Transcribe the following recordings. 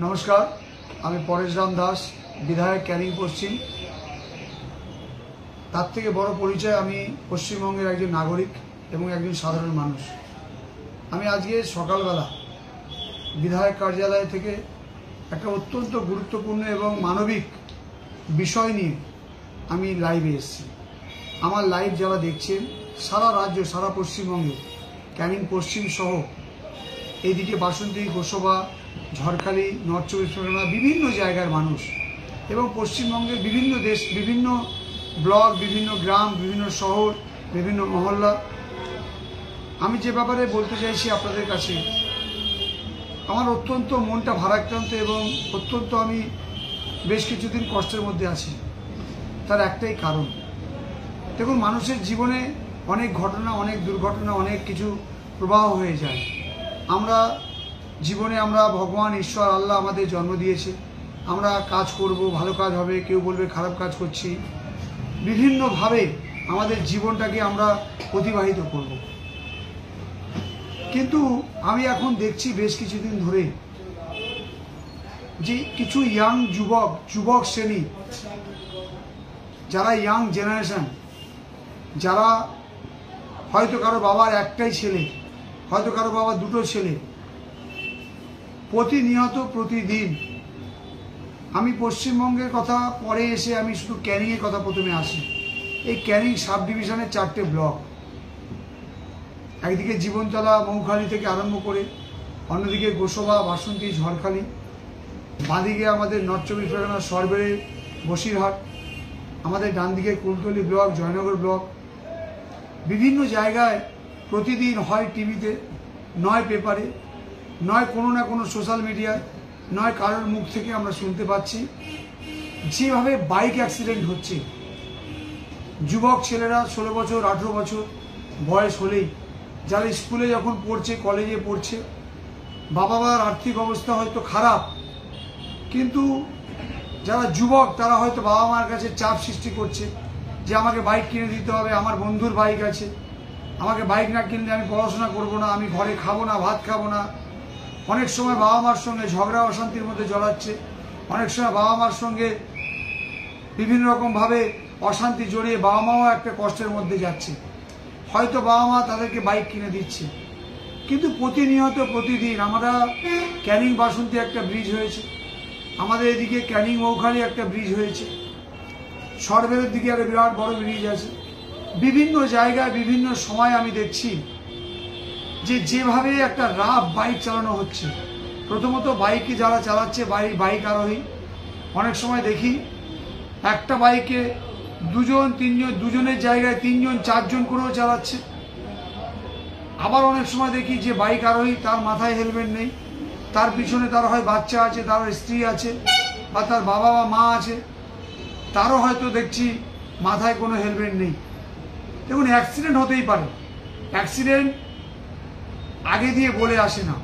नमस्कार আমি পরেশরাম দাস বিধায়ক ক্যানিং পশ্চিম। তার থেকে বড় পরিচয় আমি পশ্চিমবঙ্গের একজন নাগরিক এবং একজন সাধারণ মানুষ। আমি আজকে সকালবেলা বিধায়ক কার্যালয় থেকে একটা অত্যন্ত গুরুত্বপূর্ণ এবং মানবিক বিষয় নিয়ে আমি লাইভে এসেছি। আমার লাইভ যারা দেখছেন সারা রাজ্য সারা পশ্চিমবঙ্গে ক্যানিং পশ্চিম সহ এইদিকে বাসন্তী গোসবা ঝড়খালি নর্থ চব্বিশ পরগনা বিভিন্ন জায়গার মানুষ এবং পশ্চিমবঙ্গের বিভিন্ন দেশ বিভিন্ন ব্লক বিভিন্ন গ্রাম বিভিন্ন শহর বিভিন্ন মহল্লা। আমি যে ব্যাপারে বলতে চাইছি আপনাদের কাছে, আমার অত্যন্ত মনটা ভারাক্রান্ত এবং অত্যন্ত আমি বেশ কিছুদিন কষ্টের মধ্যে আছি। তার একটাই কারণ, দেখুন মানুষের জীবনে অনেক ঘটনা অনেক দুর্ঘটনা অনেক কিছু প্রবাহ হয়ে যায়। আমরা জীবনে আমরা ভগবান ঈশ্বর আল্লাহ আমাদের জন্ম দিয়েছে, আমরা কাজ করব, ভালো কাজ হবে, কেউ বলবে খারাপ কাজ করছি, বিভিন্নভাবে আমাদের জীবনটাকে আমরা অতিবাহিত করব। কিন্তু আমি এখন দেখছি বেশ কিছুদিন ধরে যে কিছু ইয়াং যুবক শ্রেণী, যারা ইয়াং জেনারেশন, যারা হয়তো কারো বাবার একটাই ছেলে, হয়তো কারো বাবার দুটো ছেলে, প্রতিনিয়ত প্রতিদিন, আমি পশ্চিমবঙ্গের কথা পরে এসে আমি শুধু ক্যানিংয়ের কথা প্রথমে আসি। এই ক্যানিং সাব ডিভিশনের 4টে ব্লক, একদিকে জীবনতলা মৌখালি থেকে আরম্ভ করে অন্যদিকে গোসবা বাসন্তী ঝড়খালি, বাঁদিকে আমাদের নর্থ চব্বিশ পরগনা সরবেড়ে বসিরহাট, আমাদের ডান দিকে কুলতলি ব্লক জয়নগর ব্লক। বিভিন্ন জায়গায় প্রতিদিন হয় টিভিতে, নয় পেপারে, নয় কোনো না কোনো সোশ্যাল মিডিয়ায়, নয় কারোর মুখ থেকে আমরা শুনতে পাচ্ছি যেভাবে বাইক অ্যাক্সিডেন্ট হচ্ছে। যুবক ছেলেরা 16 বছর 18 বছর বয়স হলেই, যারা স্কুলে যখন পড়ছে কলেজে পড়ছে, বাবা মার আর্থিক অবস্থা হয়তো খারাপ, কিন্তু যারা যুবক তারা হয়তো বাবা মার কাছে চাপ সৃষ্টি করছে যে আমাকে বাইক কিনে দিতে হবে, আমার বন্ধুর বাইক আছে, আমাকে বাইক না কিনলে আমি পড়াশোনা করব না, আমি ঘরে খাবো না, ভাত খাবো না। অনেক সময় বাবা মার সঙ্গে ঝগড়া অশান্তির মধ্যে জড়াচ্ছে, অনেক সময় বাবা মার সঙ্গে বিভিন্ন রকমভাবে অশান্তি জড়িয়ে বাবা মাও একটা কষ্টের মধ্যে যাচ্ছে। হয়তো বাবা মা তাদেরকে বাইক কিনে দিচ্ছে, কিন্তু প্রতিনিয়ত প্রতিদিন আমরা ক্যানিং বাসন্তী একটা ব্রিজ হয়েছে, আমাদের এদিকে ক্যানিং মৌখালি একটা ব্রিজ হয়েছে, সরবেলের দিকে একটা বিরাট বড় ব্রিজ আছে। বিভিন্ন জায়গায় বিভিন্ন সময় আমি দেখছি যে যেভাবে একটা রাফ বাইক চালানো হচ্ছে। প্রথমত বাইকে যারা চালাচ্ছে বাইক আরোহী, অনেক সময় দেখি একটা বাইকে দুজন তিনজন, দুজনের জায়গায় 3 জন 4 জন করেও চালাচ্ছে। আবার অনেক সময় দেখি যে বাইক আরোহী তার মাথায় হেলমেট নেই, তার পিছনে তার হয় বাচ্চা আছে, তার স্ত্রী আছে, বা তার বাবা বা মা আছে, তারও হয়তো দেখছি মাথায় কোনো হেলমেট নেই। দেখুন অ্যাক্সিডেন্ট হতেই পারে, অ্যাক্সিডেন্ট আগে দিয়ে বলে আসে না।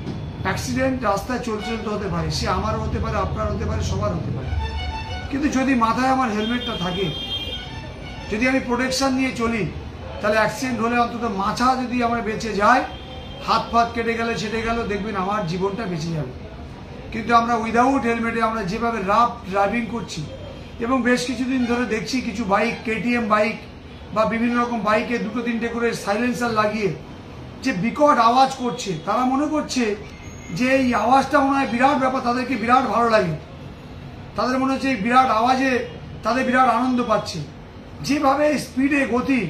অ্যাক্সিডেন্ট রাস্তায় চলতে চলতে হতে পারে, সে আমারও হতে পারে, আপনার হতে পারে, সবার হতে পারে। কিন্তু যদি মাথায় আমার হেলমেটটা থাকে, যদি আমি প্রোটেকশন নিয়ে চলি, তাহলে অ্যাক্সিডেন্ট হলে অন্তত মাথা যদি আমার বেঁচে যায়, হাত ফাত কেটে গেলে ছেটে গেল, দেখবেন আমার জীবনটা বেঁচে যাবে। কিন্তু আমরা উইদাউট হেলমেটে আমরা যেভাবে রাফ ড্রাইভিং করছি, এবং বেশ কিছুদিন ধরে দেখছি কিছু বাইক, কেটিএম বাইক বা বিভিন্ন রকম বাইকে 2-3টে করে সাইলেন্সার লাগিয়ে যে বিকট আওয়াজ করছে, তারা মনে করছে যে এই আওয়াজটা মনে হয় বিরাট ব্যাপার, তাদেরকে বিরাট ভালো লাগে, তাদের মনে হচ্ছে এই বিরাট আওয়াজে তাদের বিরাট আনন্দ পাচ্ছে। যেভাবে স্পিডে গতি,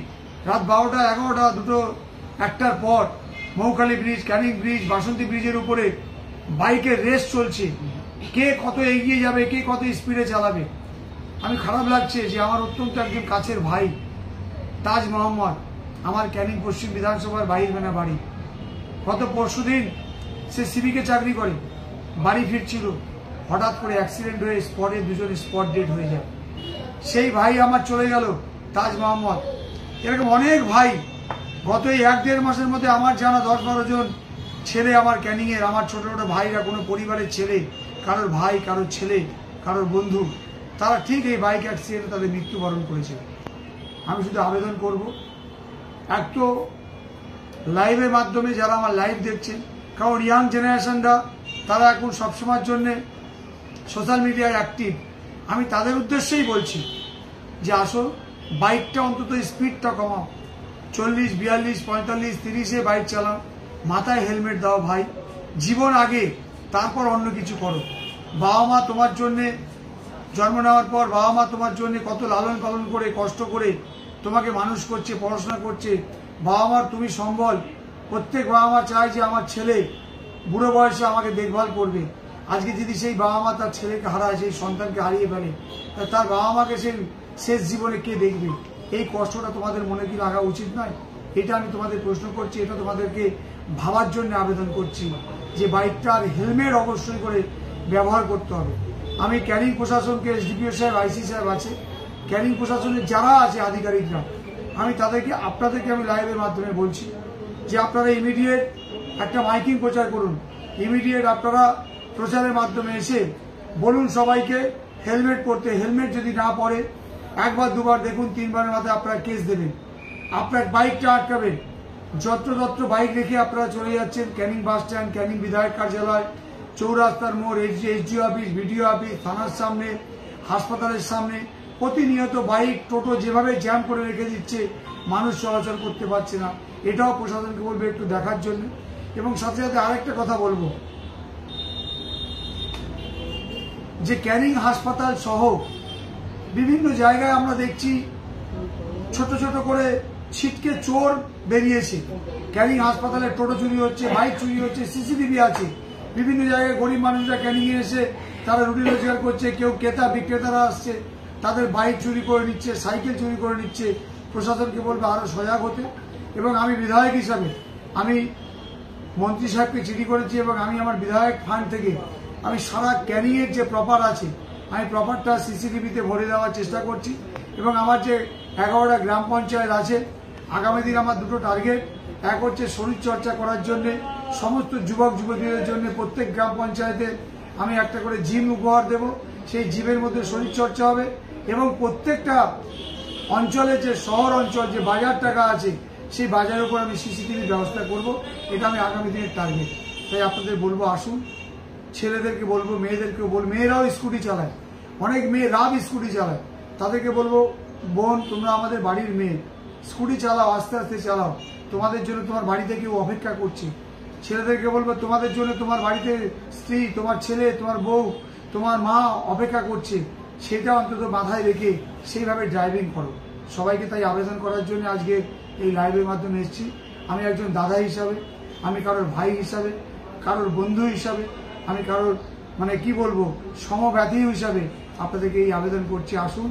রাত 12টা 11টা 2টো 1টার পর মৌখালি ব্রিজ, ক্যানিং ব্রিজ, বাসন্তী ব্রিজের উপরে বাইকের রেস চলছে, কে কত এগিয়ে যাবে, কে কত স্পিডে চালাবে। আমি খারাপ লাগছে যে আমার অত্যন্ত একজন কাছের ভাই তাজ মোহাম্মদ, আমার ক্যানিং পশ্চিম বিধানসভার বাহিরবেনা বাড়ি, গত পরশুদিন সে সিভিকে চাকরি করে, বাড়ি ফিরছিল, হঠাৎ করে অ্যাক্সিডেন্ট হয়ে স্পটে দুজন স্পট ডেড হয়ে যায়। সেই ভাই আমার চলে গেল তাজ মোহাম্মদ। এরকম অনেক ভাই গত এই 1-1.5 মাসের মধ্যে আমার জানা 10-12 জন ছেলে আমার ক্যানিংয়ের, আমার ছোট ছোট ভাইরা, কোনো পরিবারের ছেলে, কারোর ভাই, কারোর ছেলে, কারোর বন্ধু, তারা ঠিক এই বাইক অ্যাক্সিডেন্টে তাদের মৃত্যুবরণ করেছে। আমি শুধু আবেদন করব, এক তো লাইভের মাধ্যমে যারা আমার লাইভ দেখছেন, কারণ ইয়াং জেনারেশনরা তারা এখন সবসময়ের জন্যে সোশ্যাল মিডিয়ায় অ্যাক্টিভ, আমি তাদের উদ্দেশ্যেই বলছি যে আসো, বাইকটা অন্তত স্পিডটা কমাও, 40, 42, 45, 30-এ বাইক চালাও, মাথায় হেলমেট দাও ভাই। জীবন আগে, তারপর অন্য কিছু করো। বাবা মা তোমার জন্যে জন্ম নেওয়ার পর বাবা মা তোমার জন্য কত লালন পালন করে কষ্ট করে তোমাকে মানুষ করছে, পড়াশোনা করছে। বাবা মার তুমি সম্বল। প্রত্যেক বাবা মা চায় যে আমার ছেলে বুড়ো বয়সে আমাকে দেখভাল করবে। আজকে যদি সেই বাবা মা তার ছেলেকে হারায়, সেই সন্তানকে হারিয়ে ফেলে, তার বাবা মাকে সেই শেষ জীবনে কে দেখবে? এই কষ্টটা তোমাদের মনে কি লাগা উচিত নয়? এটা আমি তোমাদের প্রশ্ন করছি, এটা তোমাদেরকে ভাবার জন্য আবেদন করছি যে বাইকটার হেলমেট অবশ্যই করে ব্যবহার করতে হবে। আমি ক্যানিং প্রশাসনকে, এসডিপিও সাহেব, আইসি সাহেব আছে, ক্যানিং প্রশাসনের যারা আছে আধিকারিকরা, আমি তাদেরকে আপনাদেরকে আমি লাইভের মাধ্যমে বলছি যে আপনারা ইমিডিয়েট একটা মাইকিং প্রচার করুন। ইমিডিয়েট আপনারা প্রচারের মাধ্যমে এসে বলুন সবাইকে হেলমেট পরতে। হেলমেট যদি না পরে, একবার দুবার দেখুন, 3বারের মাথায় আপনারা কেস দেবেন, আপনার বাইকটা আটকাবেন। যত্র বাইক রেখে আপনারা চলে যাচ্ছেন ক্যানিং বাস স্ট্যান্ড, ক্যানিং বিধায়ক কার্যালয়, চৌরাস্তার মোড়, এসডিও অফিস, বিডিও অফিস, থানার সামনে, হাসপাতালের সামনে প্রতিনিয়ত বাইক, টোটো যেভাবে জ্যাম করে রেখে দিচ্ছে, মানুষ চলাচল করতে পারছে না। এটাও প্রশাসনকে বলবে একটু দেখার জন্য। এবং সাথে সাথে আরেকটা কথা বলবো যে ক্যানিং হাসপাতাল সহ বিভিন্ন জায়গায় আমরা দেখছি ছোট ছোট করে ছিটকে চোর বেরিয়েছে। ক্যানিং হাসপাতালে টোটো চুরি হচ্ছে, বাইক চুরি হচ্ছে, সিসিটিভি আছে। বিভিন্ন জায়গায় গরিব মানুষরা ক্যানিংয়ে এসে তারা রুটি রোজগার করছে, কেউ ক্রেতা বিক্রেতারা আসছে, তাদের বাইক চুরি করে নিচ্ছে, সাইকেল চুরি করে নিচ্ছে। প্রশাসনকে বলবে আরও সজাগ হতে। এবং আমি বিধায়ক হিসাবে আমি মন্ত্রী সাহেবকে চিঠি করেছি এবং আমি আমার বিধায়ক ফান্ড থেকে আমি সারা ক্যানিংয়ের যে প্রপার আছে, আমি প্রপারটা সিসিটিভিতে ভরে দেওয়ার চেষ্টা করছি। এবং আমার যে 11টা গ্রাম পঞ্চায়েত আছে, আগামী দিন আমার দুটো টার্গেট। এক হচ্ছে শরীরচর্চা করার জন্য সমস্ত যুবক যুবতীদের জন্য প্রত্যেক গ্রাম পঞ্চায়েতে আমি একটা করে জিম উপহার দেব। সেই জিমের মধ্যে শরীরচর্চা হবে এবং প্রত্যেকটা অঞ্চলে যে শহর অঞ্চল যে বাজার টাকা আছে, সেই বাজারের উপর আমি সিসিটিভির ব্যবস্থা করব। এটা আমি আগামী দিনের টার্গেট। তাই আপনাদের বলবো আসুন, ছেলেদেরকে বলবো, মেয়েদেরকেও বলবো, মেয়েরাও স্কুটি চালায়, অনেক মেয়ে রাব স্কুটি চালায়, তাদেরকে বলবো বোন তোমরা আমাদের বাড়ির মেয়ে, স্কুটি চালাও, আস্তে আস্তে চালাও, তোমাদের জন্য তোমার বাড়িতে কেউ অপেক্ষা করছে। ছেলেদেরকে বলবো তোমাদের জন্য তোমার বাড়িতে স্ত্রী, তোমার ছেলে, তোমার বউ, তোমার মা অপেক্ষা করছে, সেটা অন্তত মাথায় রেখে সেইভাবে ড্রাইভিং করো। সবাইকে তাই আবেদন করার জন্য আজকে এই লাইভের মাধ্যমে এসেছি। আমি একজন দাদা হিসাবে, আমি কারোর ভাই হিসাবে, কারোর বন্ধু হিসাবে, আমি কারোর মানে কি বলবো সমব্যথী হিসাবে আপনাদেরকে এই আবেদন করছি, আসুন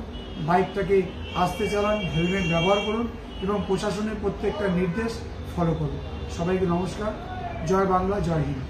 বাইকটাকে আস্তে চালান, হেলমেট ব্যবহার করুন এবং প্রশাসনের প্রত্যেকটা নির্দেশ ফলো করুন। সবাইকে নমস্কার, জয় বাংলা, জয় হিন্দ।